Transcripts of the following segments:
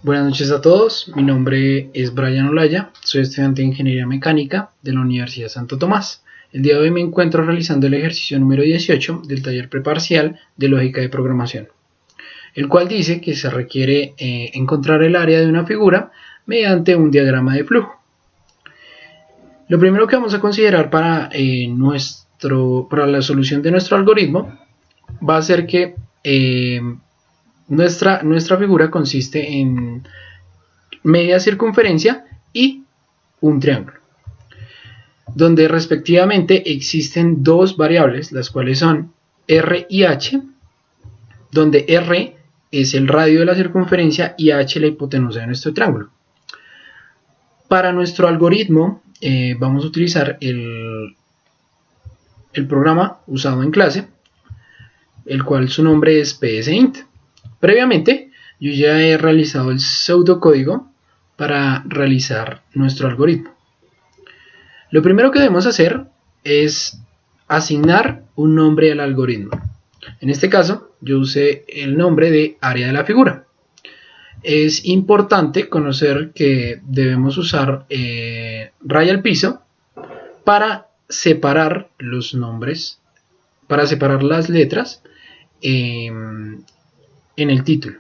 Buenas noches a todos, mi nombre es Brian Olaya, soy estudiante de Ingeniería Mecánica de la Universidad Santo Tomás. El día de hoy me encuentro realizando el ejercicio número 18 del taller preparcial de Lógica de Programación, el cual dice que se requiere encontrar el área de una figura mediante un diagrama de flujo. Lo primero que vamos a considerar para la solución de nuestro algoritmo va a ser que nuestra figura consiste en media circunferencia y un triángulo, donde respectivamente existen dos variables, las cuales son r y h, donde r es el radio de la circunferencia y h la hipotenusa de nuestro triángulo. Para nuestro algoritmo vamos a utilizar el programa usado en clase, el cual su nombre es psint. Previamente yo ya he realizado el pseudocódigo para realizar nuestro algoritmo. Lo primero que debemos hacer es asignar un nombre al algoritmo. En este caso yo usé el nombre de área de la figura. Es importante conocer que debemos usar raya al piso para separar los nombres, para separar las letras en el título,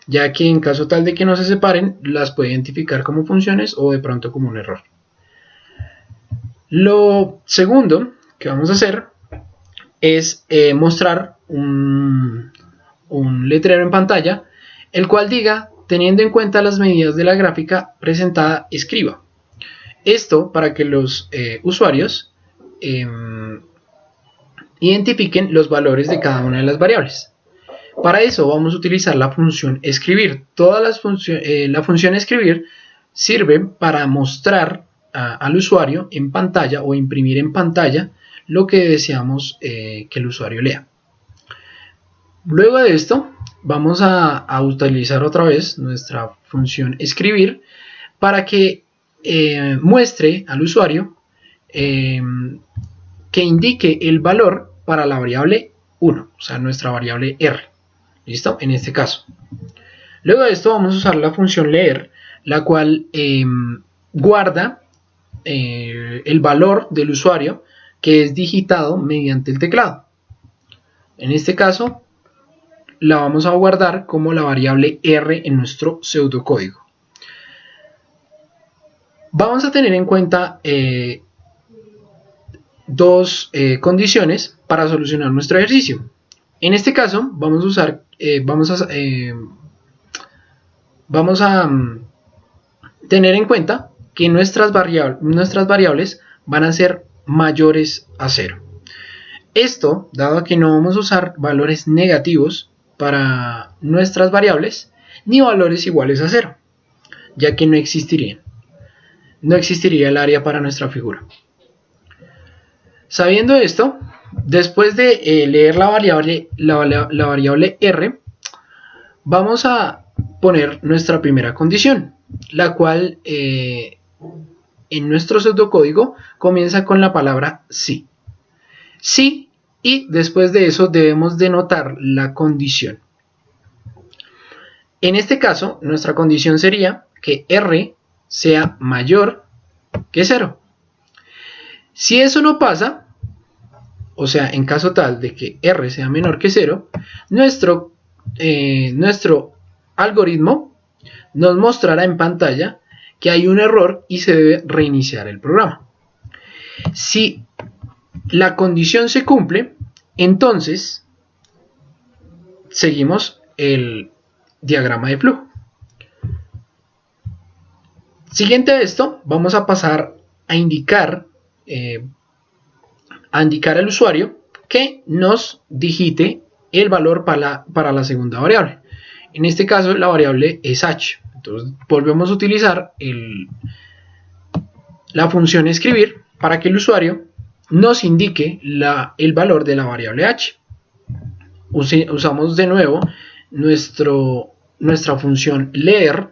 ya que en caso tal de que no se separen las puede identificar como funciones o de pronto como un error. Lo segundo que vamos a hacer es mostrar un letrero en pantalla, el cual diga: teniendo en cuenta las medidas de la gráfica presentada, escriba. Esto para que los usuarios identifiquen los valores de cada una de las variables. Para eso vamos a utilizar la función escribir. La función escribir sirve para mostrar al usuario en pantalla o imprimir en pantalla lo que deseamos que el usuario lea. Luego de esto vamos a utilizar otra vez nuestra función escribir para que muestre al usuario que indique el valor para la variable 1, o sea, nuestra variable r. ¿Listo? En este caso. Luego de esto vamos a usar la función leer, la cual guarda el valor del usuario que es digitado mediante el teclado. En este caso la vamos a guardar como la variable r en nuestro pseudocódigo. Vamos a tener en cuenta dos condiciones para solucionar nuestro ejercicio. En este caso vamos a usar vamos a tener en cuenta que nuestras variables van a ser mayores a 0. Esto dado que no vamos a usar valores negativos para nuestras variables ni valores iguales a 0, ya que no existiría el área para nuestra figura. Sabiendo esto, después de leer la variable r, vamos a poner nuestra primera condición, la cual en nuestro pseudocódigo comienza con la palabra sí. Sí, y después de eso debemos denotar la condición. En este caso, nuestra condición sería que r sea mayor que 0. Si eso no pasa, o sea, en caso tal de que r sea menor que 0, nuestro algoritmo nos mostrará en pantalla que hay un error y se debe reiniciar el programa. Si la condición se cumple, entonces seguimos el diagrama de flujo. Siguiente a esto, vamos a pasar a indicar al usuario que nos digite el valor para la segunda variable. En este caso la variable es h. Entonces volvemos a utilizar la función escribir para que el usuario nos indique el valor de la variable h. Usamos de nuevo nuestra función leer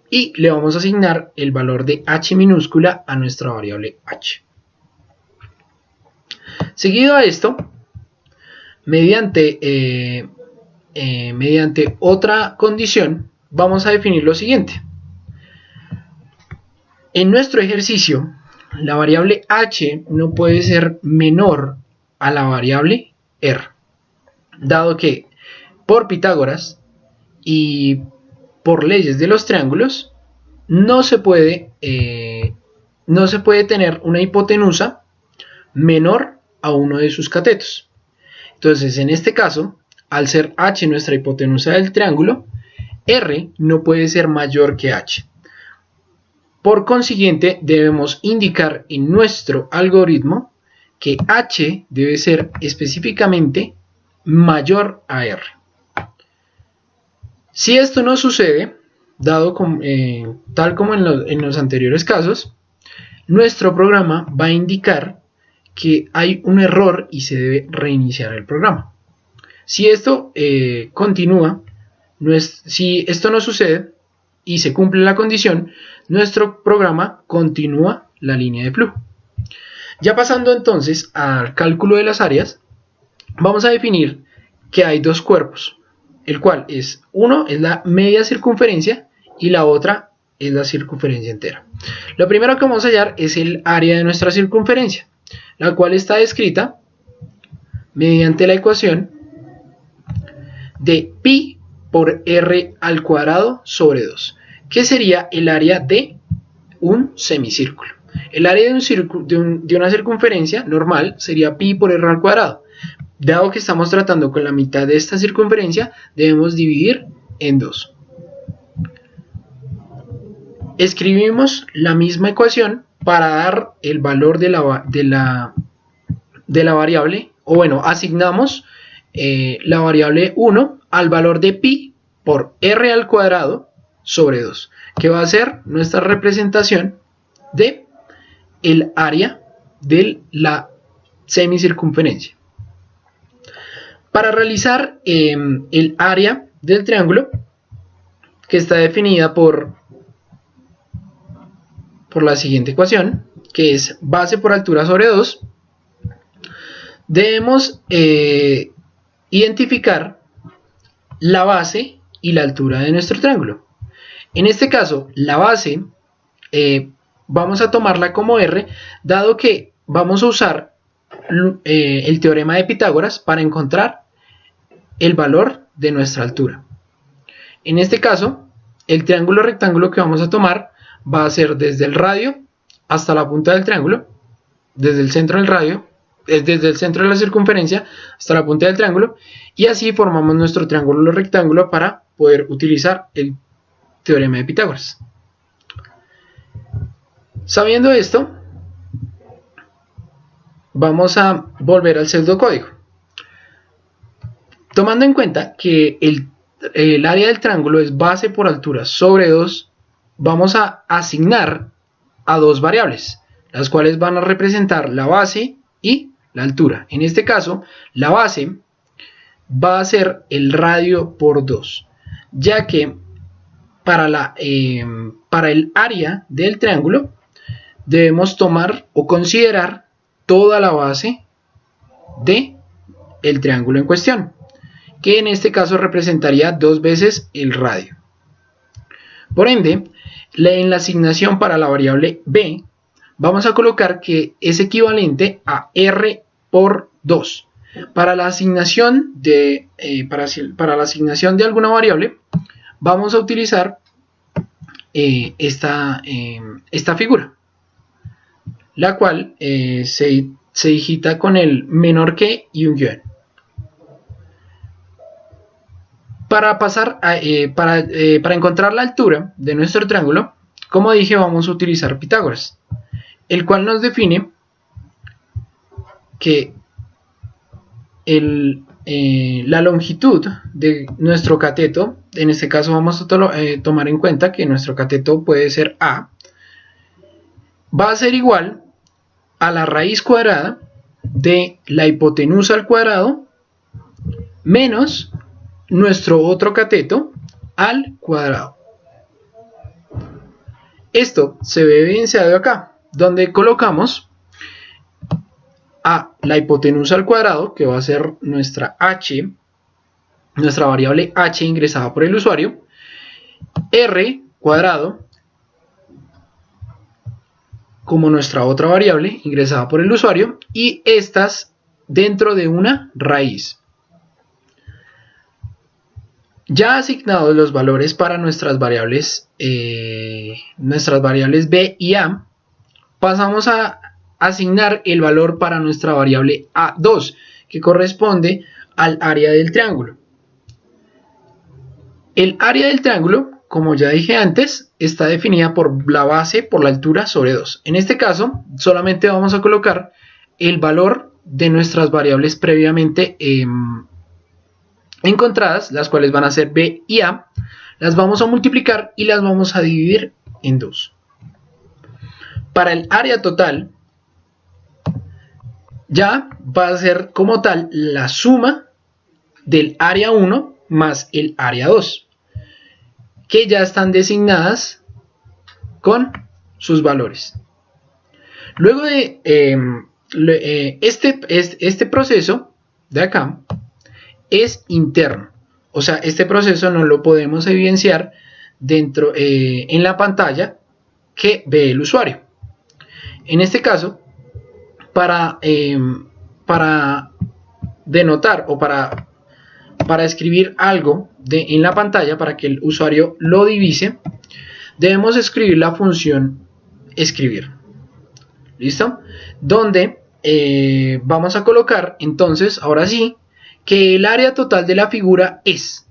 y le vamos a asignar el valor de h minúscula a nuestra variable h. Seguido a esto, mediante otra condición, vamos a definir lo siguiente. En nuestro ejercicio, la variable h no puede ser menor a la variable r, dado que por Pitágoras y por leyes de los triángulos no se puede tener una hipotenusa menor a uno de sus catetos. Entonces, en este caso, al ser h nuestra hipotenusa del triángulo, r no puede ser mayor que h. Por consiguiente, debemos indicar en nuestro algoritmo que h debe ser específicamente mayor a r. Si esto no sucede, tal como en los anteriores casos, nuestro programa va a indicar que hay un error y se debe reiniciar el programa. Si esto si esto no sucede y se cumple la condición, nuestro programa continúa la línea de flujo. Ya pasando entonces al cálculo de las áreas, vamos a definir que hay dos cuerpos, el cual uno es la media circunferencia y la otra es la circunferencia entera. Lo primero que vamos a hallar es el área de nuestra circunferencia, la cual está descrita mediante la ecuación de pi por r al cuadrado sobre 2, que sería el área de un semicírculo. El área de una circunferencia normal sería pi por r al cuadrado. Dado que estamos tratando con la mitad de esta circunferencia, debemos dividir en 2. Escribimos la misma ecuación para dar el valor de la variable, o bueno, asignamos la variable 1 al valor de pi por r al cuadrado sobre 2, que va a ser nuestra representación de el área de la semicircunferencia. Para realizar el área del triángulo, que está definida por la siguiente ecuación, que es base por altura sobre 2, debemos identificar la base y la altura de nuestro triángulo. En este caso, la base vamos a tomarla como r, dado que vamos a usar el teorema de Pitágoras para encontrar el valor de nuestra altura. En este caso, el triángulo rectángulo que vamos a tomar va a ser desde el radio hasta la punta del triángulo, desde el centro del radio, desde el centro de la circunferencia hasta la punta del triángulo, y así formamos nuestro triángulo rectángulo para poder utilizar el teorema de Pitágoras. Sabiendo esto, vamos a volver al pseudocódigo. Tomando en cuenta que el área del triángulo es base por altura sobre 2, vamos a asignar a dos variables, las cuales van a representar la base y la altura. En este caso, la base va a ser el radio por 2, ya que para el área del triángulo debemos tomar o considerar toda la base del triángulo en cuestión, que en este caso representaría 2 veces el radio. Por ende, en la asignación para la variable b, vamos a colocar que es equivalente a r por 2. Para la asignación de alguna variable, vamos a utilizar esta figura, la cual se digita con el menor que y un guión. Para encontrar la altura de nuestro triángulo, como dije, vamos a utilizar Pitágoras, el cual nos define que la longitud de nuestro cateto, en este caso vamos a tomar en cuenta que nuestro cateto puede ser A, va a ser igual a la raíz cuadrada de la hipotenusa al cuadrado menos nuestro otro cateto al cuadrado. Esto se ve evidenciado acá, donde colocamos a la hipotenusa al cuadrado, que va a ser nuestra variable h ingresada por el usuario, r cuadrado como nuestra otra variable ingresada por el usuario y estas dentro de una raíz. Ya asignados los valores para nuestras variables b y a, pasamos a asignar el valor para nuestra variable a2, que corresponde al área del triángulo. El área del triángulo, como ya dije antes, está definida por la base por la altura sobre 2. En este caso, solamente vamos a colocar el valor de nuestras variables previamente encontradas, las cuales van a ser b y a, las vamos a multiplicar y las vamos a dividir en 2. Para el área total, ya va a ser como tal la suma del área 1 más el área 2, que ya están designadas con sus valores. Luego de este proceso de acá es interno, o sea, este proceso no lo podemos evidenciar dentro en la pantalla que ve el usuario. En este caso, para denotar o para escribir algo en la pantalla, para que el usuario lo divise, debemos escribir la función escribir. ¿Listo? Donde vamos a colocar entonces, ahora sí, que el área total de la figura es,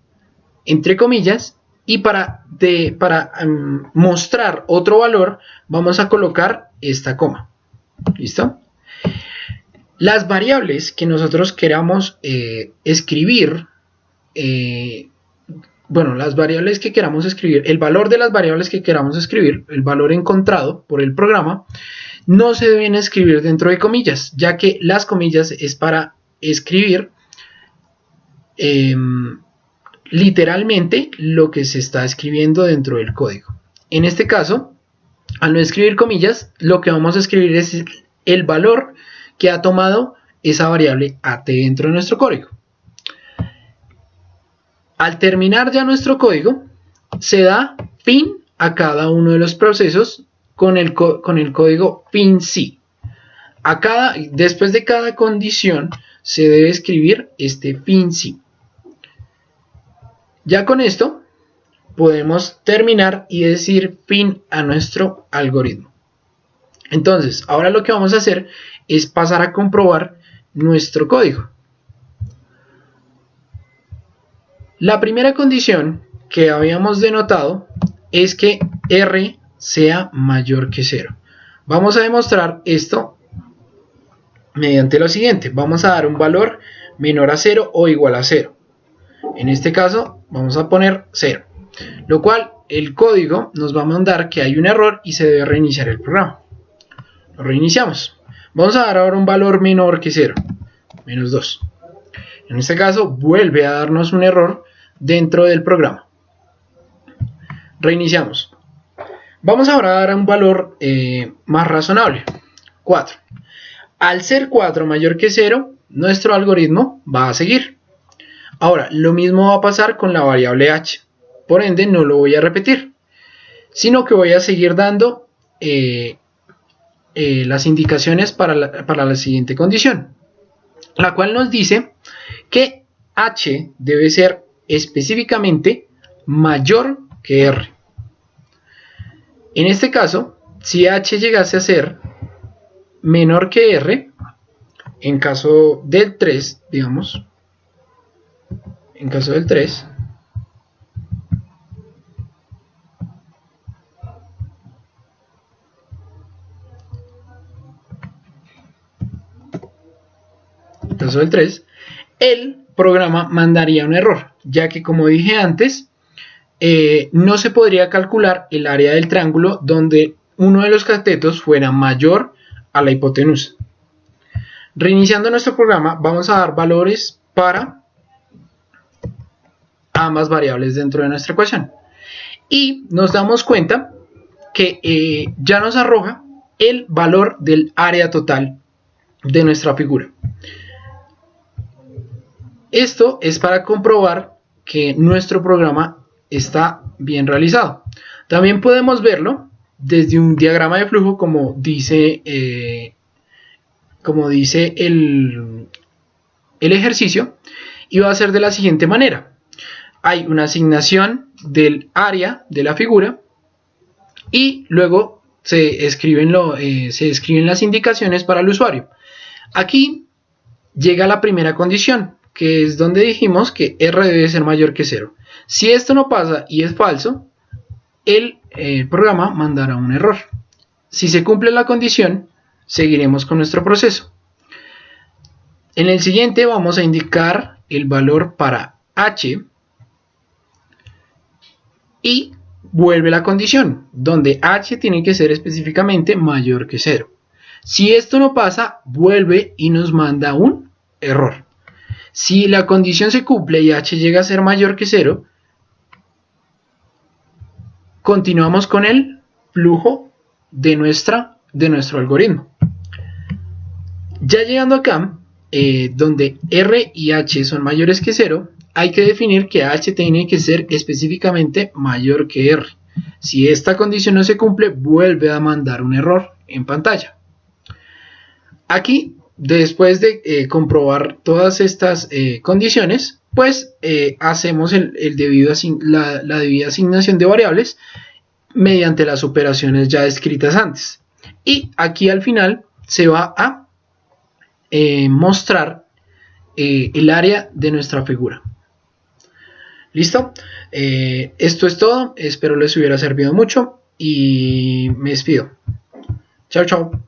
entre comillas, y para mostrar otro valor, vamos a colocar esta coma. ¿Listo? Las variables que nosotros queramos escribir, las variables que queramos escribir, el valor de las variables que queramos escribir, el valor encontrado por el programa, no se deben escribir dentro de comillas, ya que las comillas es para escribir literalmente lo que se está escribiendo dentro del código. En este caso, al no escribir comillas, lo que vamos a escribir es el valor que ha tomado esa variable at dentro de nuestro código. Al terminar ya nuestro código, se da fin a cada uno de los procesos con el código fin-si. Después de cada condición se debe escribir este fin-si. Ya con esto podemos terminar y decir fin a nuestro algoritmo. Entonces, ahora lo que vamos a hacer es pasar a comprobar nuestro código. La primera condición que habíamos denotado es que r sea mayor que 0. Vamos a demostrar esto mediante lo siguiente. Vamos a dar un valor menor a 0 o igual a 0. En este caso vamos a poner 0, lo cual el código nos va a mandar que hay un error y se debe reiniciar el programa. Lo reiniciamos. Vamos a dar ahora un valor menor que 0, menos 2. En este caso vuelve a darnos un error dentro del programa. Reiniciamos. Vamos ahora a dar un valor más razonable, 4. Al ser 4 mayor que 0, nuestro algoritmo va a seguir. Ahora, lo mismo va a pasar con la variable h. Por ende, no lo voy a repetir, sino que voy a seguir dando las indicaciones para la siguiente condición, la cual nos dice que h debe ser específicamente mayor que r. En este caso, si h llegase a ser menor que r, en caso del 3, digamos, en caso del 3, el programa mandaría un error, ya que, como dije antes, no se podría calcular el área del triángulo donde uno de los catetos fuera mayor a la hipotenusa. Reiniciando nuestro programa, vamos a dar valores para ambas variables dentro de nuestra ecuación y nos damos cuenta que ya nos arroja el valor del área total de nuestra figura. Esto es para comprobar que nuestro programa está bien realizado. También podemos verlo desde un diagrama de flujo, como dice el ejercicio, y va a ser de la siguiente manera. Hay una asignación del área de la figura y luego se escriben las indicaciones para el usuario. Aquí llega la primera condición, que es donde dijimos que R debe ser mayor que 0. Si esto no pasa y es falso, el programa mandará un error. Si se cumple la condición, seguiremos con nuestro proceso. En el siguiente vamos a indicar el valor para H y vuelve la condición, donde H tiene que ser específicamente mayor que 0. Si esto no pasa, vuelve y nos manda un error. Si la condición se cumple y H llega a ser mayor que 0, continuamos con el flujo de nuestro algoritmo. Ya llegando acá, donde R y H son mayores que 0, hay que definir que H tiene que ser específicamente mayor que R. Si esta condición no se cumple, vuelve a mandar un error en pantalla. Aquí, después de comprobar todas estas condiciones, pues hacemos la debida asignación de variables mediante las operaciones ya descritas antes. Y aquí al final se va a mostrar el área de nuestra figura. ¿Listo? Esto es todo. Espero les hubiera servido mucho y me despido. Chao, chao.